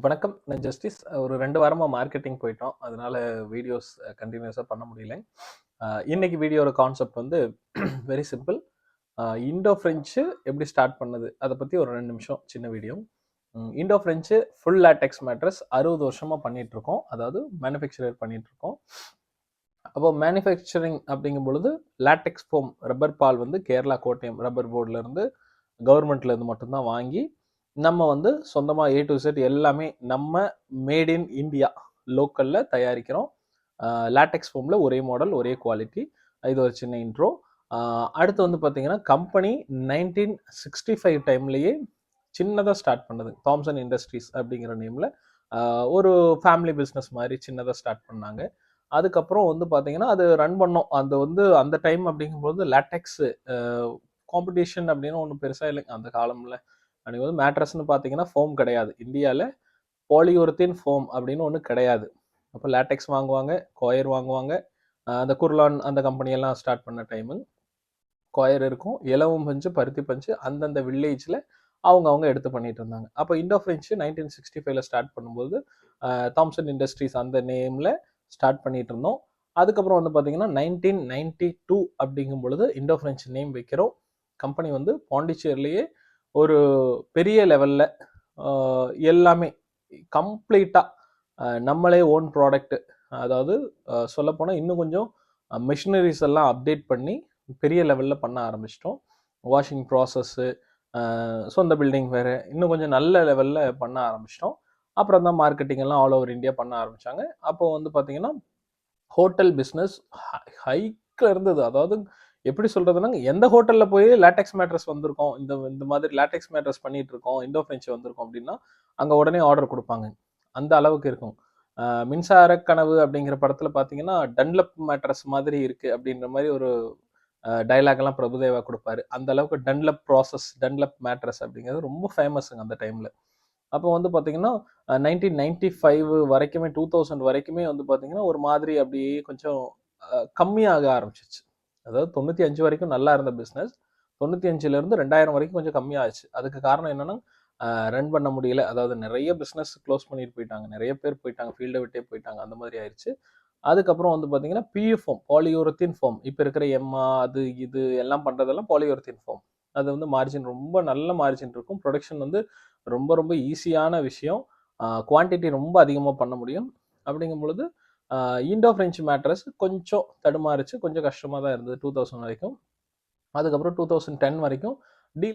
வணக்கம். நான் ஜஸ்டிஸ். ஒரு 2 வாரமா மார்க்கெட்டிங் போயிட்டோம். அதனால வீடியோஸ் கன்டினியூஸா பண்ண முடியல. இன்னைக்கு வீடியோட கான்செப்ட் வந்து வெரி சிம்பிள். இண்டோ ஃப்ரெஞ்சு எப்படி ஸ்டார்ட் பண்ணது? அத பத்தி ஒரு 2 நிமிஷம் சின்ன video. Indo French full LaTeX mattress 60 வருஷமா பண்ணிட்டு இருக்கோம். அதாவது மேனுஃபேக்சரர் பண்ணிட்டு இருக்கோம். அப்போ மேனுஃபேக்சரிங் அப்படிங்கும் பொழுது லேட்டெக்ஸ் ஃபோம் ரப்பர் பால் வந்து கேரளா கோட்டயம் ரப்பர் போர்ட்ல இருந்து கவர்மெண்ட்ல இருந்து மட்டும்தான் வாங்கி நம்ம வந்து சொந்தமாக A to Z எல்லாமே நம்ம மேட் இன் இந்தியா லோக்கலில் தயாரிக்கிறோம். லேட்டெக்ஸ் ஃபோமில் ஒரே மாடல் ஒரே குவாலிட்டி. இது ஒரு சின்ன இன்ட்ரோ. அடுத்து வந்து பார்த்தீங்கன்னா கம்பெனி 1965 டைம்லேயே சின்னதாக ஸ்டார்ட் பண்ணது. தாம்சன் இண்டஸ்ட்ரீஸ் அப்படிங்கிற நேமில் ஒரு ஃபேமிலி பிஸ்னஸ் மாதிரி சின்னதாக ஸ்டார்ட் பண்ணாங்க. அதுக்கப்புறம் வந்து பார்த்தீங்கன்னா அது ரன் பண்ணோம். அது வந்து அந்த டைம் அப்படிங்கும்போது லேட்டெக்ஸ் காம்படிஷன் அப்படின்னு ஒன்றும் பெருசாக இல்லைங்க அந்த காலமில். அன்றைக்கி வந்து மேட்ரஸ்ன்னு பார்த்தீங்கன்னா ஃபோம் கிடையாது. இந்தியாவில் பாலியூரத்தின் ஃபோம் அப்படின்னு ஒன்று கிடையாது. அப்போ லேட்டெக்ஸ் வாங்குவாங்க, கோயர் வாங்குவாங்க. அந்த குர்லான் அந்த கம்பெனியெல்லாம் ஸ்டார்ட் பண்ண டைமு கோயர் இருக்கும், இலவம் பஞ்சு, பருத்தி பஞ்சு அந்தந்த வில்லேஜில் அவங்க எடுத்து பண்ணிட்டு இருந்தாங்க. அப்போ இண்டோ ஃப்ரெஞ்சு 1965 ஸ்டார்ட் பண்ணும்போது தாம்சன் இண்டஸ்ட்ரீஸ் அந்த நேமில் ஸ்டார்ட் பண்ணிட்டு இருந்தோம். அதுக்கப்புறம் வந்து பார்த்தீங்கன்னா 1992 அப்படிங்கும் பொழுது இண்டோ ஃப்ரெஞ்சு நேம் வைக்கிறோம். கம்பெனி வந்து பாண்டிச்சேரிலேயே ஒரு பெரிய லெவலில் எல்லாமே கம்ப்ளீட்டாக நம்மளே ஓன் ப்ராடக்ட். அதாவது சொல்லப்போனால் இன்னும் கொஞ்சம் மிஷினரிஸ் எல்லாம் அப்டேட் பண்ணி பெரிய லெவலில் பண்ண ஆரம்பிச்சிட்டோம். வாஷிங் ப்ராசஸ்ஸு, சொந்த பில்டிங் வேறு இன்னும் கொஞ்சம் நல்ல லெவலில் பண்ண ஆரம்பிச்சிட்டோம். அப்புறம் தான் மார்க்கெட்டிங் எல்லாம் ஆல் ஓவர் இந்தியா பண்ண ஆரம்பித்தாங்க. அப்போது வந்து பார்த்திங்கன்னா ஹோட்டல் பிஸ்னஸ் ஹைக்கில் இருந்தது. அதாவது எப்படி சொல்கிறதுனா எந்த ஹோட்டலில் போய் லேட்டெக்ஸ் மேட்ரஸ் வந்திருக்கோம், இந்த மாதிரி லேட்டெக்ஸ் மேட்ரஸ் பண்ணிட்டு இருக்கோம், இண்டோ ஃப்ரெஞ்சு வந்திருக்கோம் அப்படின்னா அங்கே உடனே ஆர்டர் கொடுப்பாங்க. அந்த அளவுக்கு இருக்கும். மின்சார கனவு அப்படிங்கிற படத்தில் பார்த்தீங்கன்னா டன்லப் மேட்ரஸ் மாதிரி இருக்குது அப்படின்ற மாதிரி ஒரு டைலாக்லாம் பிரபுதேவா கொடுப்பாரு. அந்த அளவுக்கு டன்லப் ப்ராசஸ், டன்லப் மேட்ரஸ் அப்படிங்கிறது ரொம்ப ஃபேமஸுங்க அந்த டைமில். அப்போ வந்து பார்த்தீங்கன்னா 1995 வரைக்குமே 2000 வரைக்குமே வந்து பார்த்தீங்கன்னா ஒரு மாதிரி அப்படியே கொஞ்சம் கம்மியாக ஆரம்பிச்சிச்சு. அதாவது 95 வரைக்கும் நல்லா இருந்த பிஸ்னஸ் 95லேருந்து 2000 வரைக்கும் கொஞ்சம் கம்மியாகிடுச்சு. அதுக்கு காரணம் என்னென்னா ரன் பண்ண முடியல. அதாவது நிறைய பிஸ்னஸ் க்ளோஸ் பண்ணிட்டு போயிட்டாங்க, நிறைய பேர் போயிட்டாங்க, ஃபீல்டை விட்டே போயிட்டாங்க, அந்த மாதிரி ஆயிடுச்சு. அதுக்கப்புறம் வந்து பார்த்தீங்கன்னா பியூ ஃபோம், பாலியூரத்தின் ஃபோம். இப்போ இருக்கிற எம்மா அது இது எல்லாம் பண்ணுறதெல்லாம் பாலியூரத்தின் ஃபோம். அது வந்து மார்ஜின் ரொம்ப நல்ல மார்ஜின் இருக்கும். ப்ரொடக்ஷன் வந்து ரொம்ப ரொம்ப ஈஸியான விஷயம். குவான்டிட்டி ரொம்ப அதிகமாக பண்ண முடியும். அப்படிங்கும் பொழுது இண்டோ ஃப்ரெஞ்சு மேட்ரஸ் கொஞ்சம் தடுமாறிச்சு, கொஞ்சம் கஷ்டமாக தான் இருந்தது 2000 வரைக்கும். அதுக்கப்புறம் 2010 வரைக்கும் டீல்